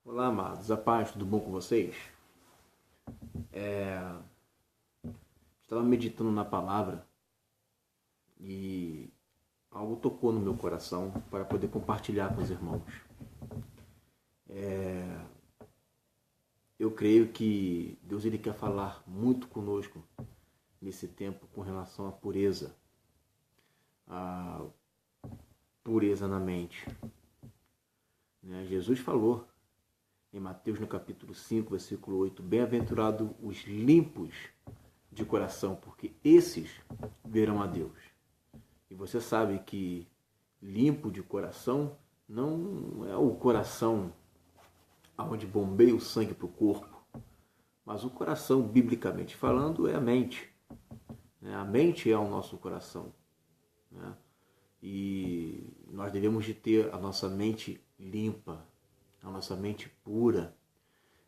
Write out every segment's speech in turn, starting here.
Olá, amados. A paz, tudo bom com vocês? Estava meditando na palavra e algo tocou no meu coração para poder compartilhar com os irmãos. Eu creio que Deus ele quer falar muito conosco nesse tempo com relação à pureza na mente. Jesus falou em Mateus no capítulo 5, versículo 8, bem-aventurados os limpos de coração, porque esses verão a Deus. E você sabe que limpo de coração não é o coração onde bombeia o sangue para o corpo, mas o coração, biblicamente falando, é a mente. A mente é o nosso coração. E nós devemos de ter a nossa mente limpa, a nossa mente pura.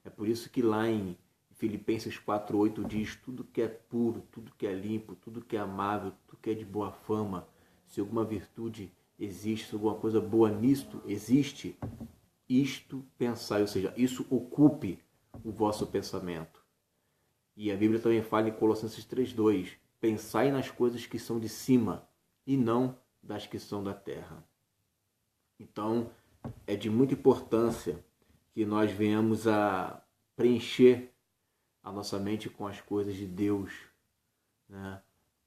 É por isso que lá em Filipenses 4:8 diz: tudo que é puro, tudo que é limpo, tudo que é amável, tudo que é de boa fama, se alguma virtude existe, se alguma coisa boa nisto existe, isto pensai, ou seja, isso ocupe o vosso pensamento. E a Bíblia também fala em Colossenses 3:2, pensai nas coisas que são de cima e não das que são da terra. Então, é de muita importância que nós venhamos a preencher a nossa mente com as coisas de Deus.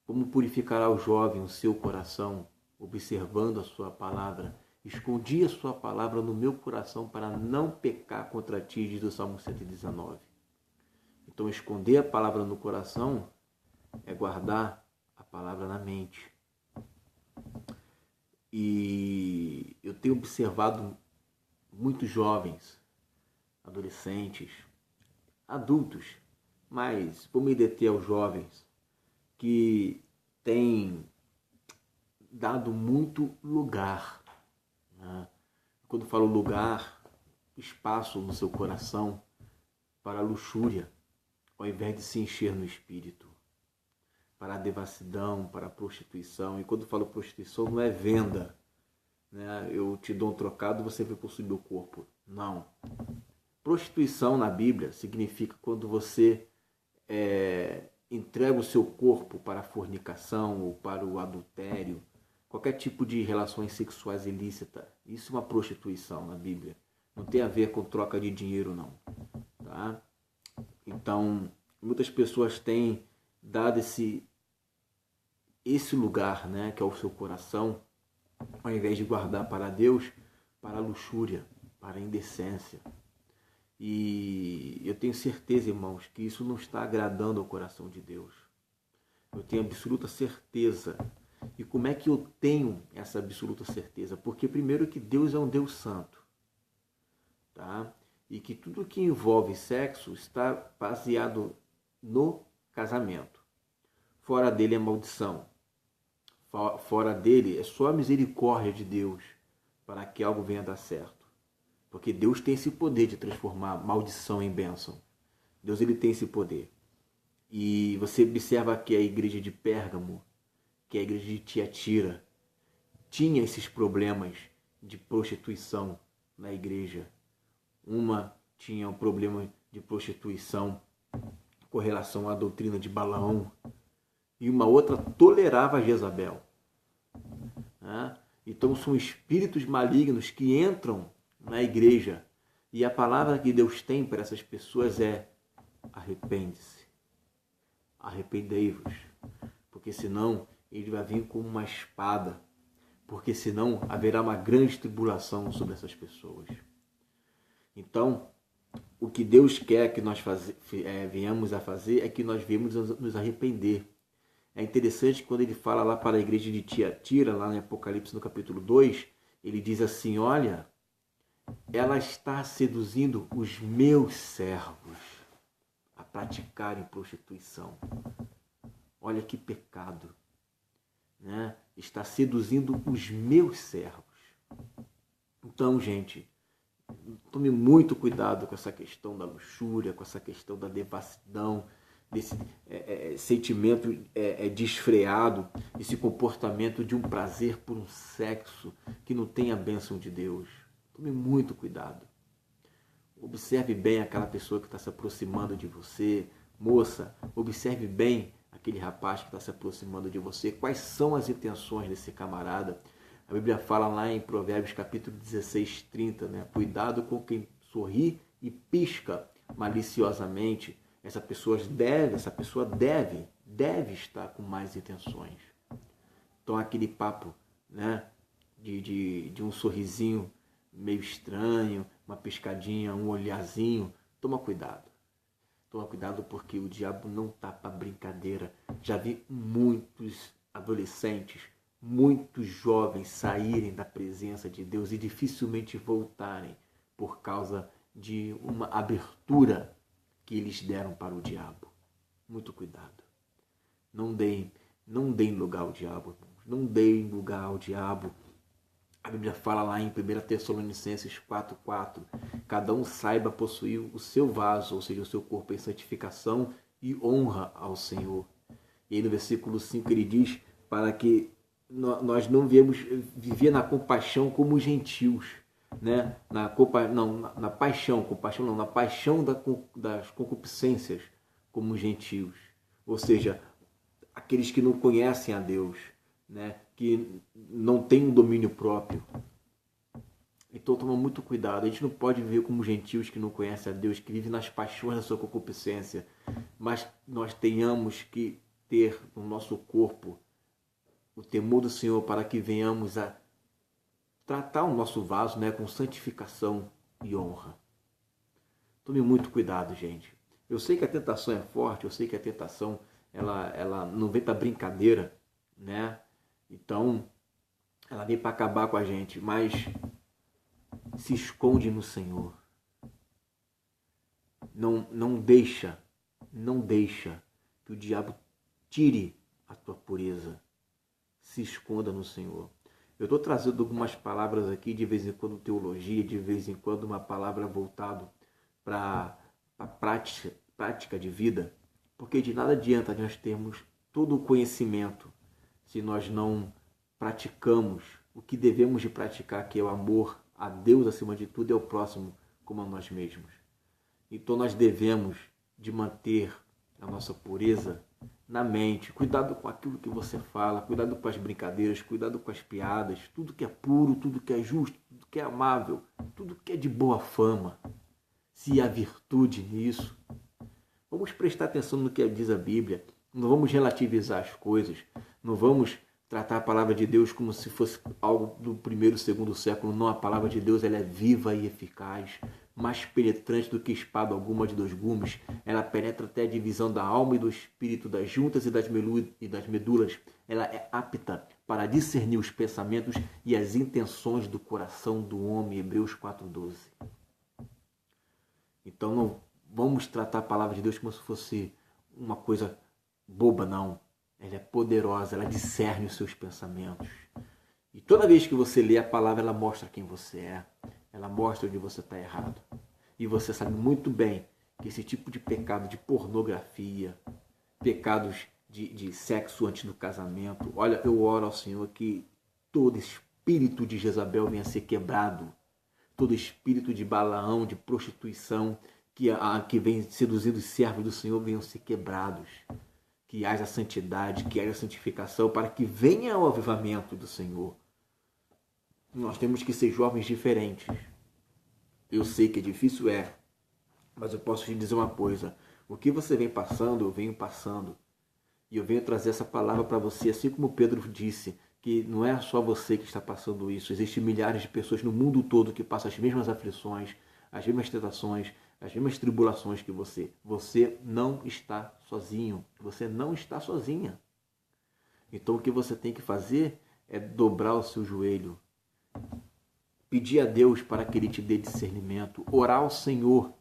Como purificará o jovem o seu coração, observando a sua palavra? Escondi a sua palavra no meu coração para não pecar contra ti, diz o Salmo 119. Então, esconder a palavra no coração é guardar a palavra na mente. E eu tenho observado muitos jovens, adolescentes, adultos, mas vou me deter aos jovens, que têm dado muito lugar. Quando falo lugar, espaço no seu coração para a luxúria, ao invés de se encher no espírito, para a devassidão, para a prostituição. E quando falo prostituição, não é venda. Eu te dou um trocado, você vai possuir meu corpo. Não. Prostituição na Bíblia significa quando você entrega o seu corpo para a fornicação ou para o adultério, qualquer tipo de relações sexuais ilícitas. Isso é uma prostituição na Bíblia. Não tem a ver com troca de dinheiro, não. Tá? Então, muitas pessoas têm dado esse lugar, que é o seu coração, ao invés de guardar para Deus, para a luxúria, para a indecência. E eu tenho certeza, irmãos, que isso não está agradando ao coração de Deus. Eu tenho absoluta certeza. E como é que eu tenho essa absoluta certeza? Porque primeiro que Deus é um Deus santo. Tá? E que tudo que envolve sexo está baseado no casamento. Fora dele é maldição. Fora dele é só a misericórdia de Deus para que algo venha a dar certo. Porque Deus tem esse poder de transformar maldição em bênção. Deus ele tem esse poder. E você observa que a igreja de Pérgamo, que a igreja de Tiatira, tinha esses problemas de prostituição na igreja. Uma tinha um problema de prostituição com relação à doutrina de Balaão, e uma outra tolerava Jezabel. Então são espíritos malignos que entram na igreja, e a palavra que Deus tem para essas pessoas é: arrepende-se, arrependei-vos, porque senão ele vai vir como uma espada, porque senão haverá uma grande tribulação sobre essas pessoas. Então, o que Deus quer que nós venhamos a fazer é que nós venhamos nos arrepender. É interessante que quando ele fala lá para a igreja de Tiatira, lá em Apocalipse no capítulo 2, ele diz assim: olha, ela está seduzindo os meus servos a praticarem prostituição. Olha que pecado. Está seduzindo os meus servos. Então, gente, tome muito cuidado com essa questão da luxúria, com essa questão da devassidão, desse sentimento desfreado, esse comportamento de um prazer por um sexo que não tem a bênção de Deus. Tome muito cuidado. Observe bem aquela pessoa que está se aproximando de você. Moça, observe bem aquele rapaz que está se aproximando de você. Quais são as intenções desse camarada? A Bíblia fala lá em Provérbios capítulo 16, 30, né? Cuidado com quem sorri e pisca maliciosamente. Essa pessoa deve estar com mais intenções. Então aquele papo, né, de um sorrisinho meio estranho, uma piscadinha, um olharzinho, toma cuidado. Toma cuidado porque o diabo não está para brincadeira. Já vi muitos adolescentes, muitos jovens saírem da presença de Deus e dificilmente voltarem por causa de uma abertura que eles deram para o diabo. Muito cuidado. Não deem lugar ao diabo, irmãos. Não deem lugar ao diabo. A Bíblia fala lá em 1 Tessalonicenses 4:4, cada um saiba possuir o seu vaso, ou seja, o seu corpo em santificação e honra ao Senhor. E aí no versículo 5 ele diz, para que nós não viemos viver na compaixão como gentios, né? Na paixão das concupiscências como gentios. Ou seja, aqueles que não conhecem a Deus, né? Que não têm um domínio próprio. Então toma muito cuidado. A gente não pode viver como gentios que não conhecem a Deus, que vivem nas paixões da sua concupiscência, mas nós tenhamos que ter no nosso corpo o temor do Senhor para que venhamos a tratar o nosso vaso, né, com santificação e honra. Tome muito cuidado, gente. Eu sei que a tentação é forte, eu sei que a tentação ela não vem para brincadeira, né? Então, ela vem para acabar com a gente, mas se esconde no Senhor. Não deixa que o diabo tire a tua pureza. Se esconda no Senhor. Eu estou trazendo algumas palavras aqui, de vez em quando teologia, de vez em quando uma palavra voltada para a prática de vida, porque de nada adianta nós termos todo o conhecimento se nós não praticamos o que devemos de praticar, que é o amor a Deus acima de tudo e ao próximo como a nós mesmos. Então nós devemos de manter a nossa pureza na mente. Cuidado com aquilo que você fala, cuidado com as brincadeiras, cuidado com as piadas, tudo que é puro, tudo que é justo, tudo que é amável, tudo que é de boa fama. Se há virtude nisso, vamos prestar atenção no que diz a Bíblia. Não vamos relativizar as coisas, não vamos tratar a palavra de Deus como se fosse algo do primeiro, segundo século. Não, a palavra de Deus ela é viva e eficaz, mais penetrante do que espada alguma de dois gumes. Ela penetra até a divisão da alma e do espírito, das juntas e das medulas. Ela é apta para discernir os pensamentos e as intenções do coração do homem. Hebreus 4:12. Então não vamos tratar a palavra de Deus como se fosse uma coisa boba, não. Ela é poderosa, ela discerne os seus pensamentos. E toda vez que você lê a palavra, ela mostra quem você é. Ela mostra onde você está errado. E você sabe muito bem que esse tipo de pecado de pornografia, pecados de sexo antes do casamento, olha, eu oro ao Senhor que todo espírito de Jezabel venha a ser quebrado. Todo espírito de Balaão, de prostituição, que vem seduzindo os servos do Senhor, venham a ser quebrados. Que haja santidade, que haja santificação, para que venha o avivamento do Senhor. Nós temos que ser jovens diferentes. Eu sei que é difícil, mas eu posso te dizer uma coisa. O que você vem passando, eu venho passando. E eu venho trazer essa palavra para você, assim como Pedro disse, que não é só você que está passando isso. Existem milhares de pessoas no mundo todo que passam as mesmas aflições, as mesmas tentações, as mesmas tribulações que você. Você não está sozinho. Você não está sozinha. Então o que você tem que fazer é dobrar o seu joelho. Pedir a Deus para que Ele te dê discernimento. Orar ao Senhor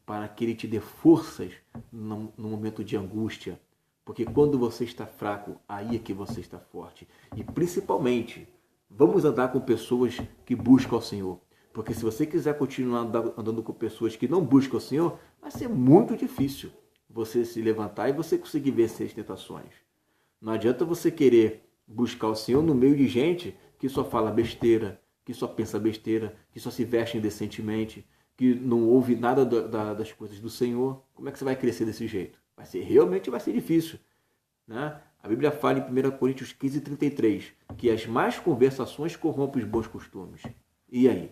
para que Ele te dê forças no momento de angústia. Porque quando você está fraco, aí é que você está forte. E principalmente, vamos andar com pessoas que buscam ao Senhor. Porque se você quiser continuar andando com pessoas que não buscam o Senhor, vai ser muito difícil você se levantar e você conseguir vencer as tentações. Não adianta você querer buscar o Senhor no meio de gente que só fala besteira, que só pensa besteira, que só se veste indecentemente, que não ouve nada das coisas do Senhor, como é que você vai crescer desse jeito? Realmente vai ser difícil. Né? A Bíblia fala em 1 Coríntios 15:33 que as más conversações corrompem os bons costumes. E aí?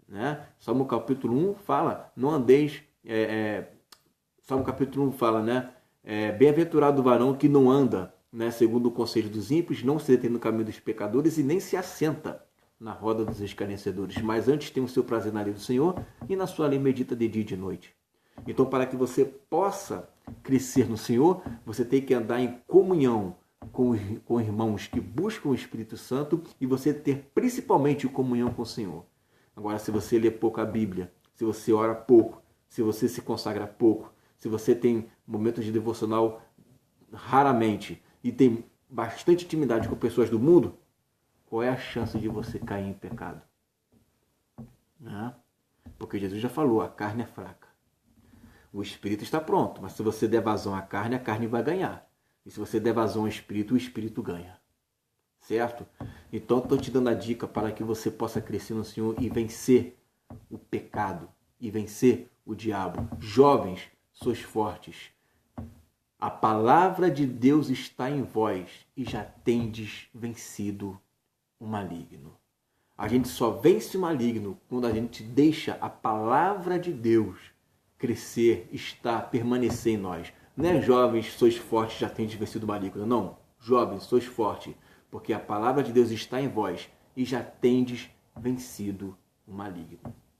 Né? Salmo capítulo 1 fala, não andeis... Salmo capítulo 1 fala, né? Bem-aventurado o varão que não anda, né, segundo o conselho dos ímpios, não se detém no caminho dos pecadores e nem se assenta na roda dos escarnecedores, mas antes tem o seu prazer na lei do Senhor e na sua lei medita de dia e de noite. Então, para que você possa crescer no Senhor, você tem que andar em comunhão com irmãos que buscam o Espírito Santo e você ter principalmente comunhão com o Senhor. Agora, se você lê pouco a Bíblia, se você ora pouco, se você se consagra pouco, se você tem momentos de devocional raramente e tem bastante intimidade com pessoas do mundo, qual é a chance de você cair em pecado? Né? Porque Jesus já falou, a carne é fraca. O espírito está pronto, mas se você der vazão à carne, a carne vai ganhar. E se você der vazão ao espírito, o espírito ganha. Certo? Então, estou te dando a dica para que você possa crescer no Senhor e vencer o pecado, e vencer o diabo. Jovens, sois fortes. A palavra de Deus está em vós e já tendes vencido o maligno. A gente só vence o maligno quando a gente deixa a palavra de Deus crescer, estar, permanecer em nós. Não é jovens, sois fortes, já tendes vencido o maligno. Não, jovens, sois fortes, porque a palavra de Deus está em vós e já tendes vencido o maligno.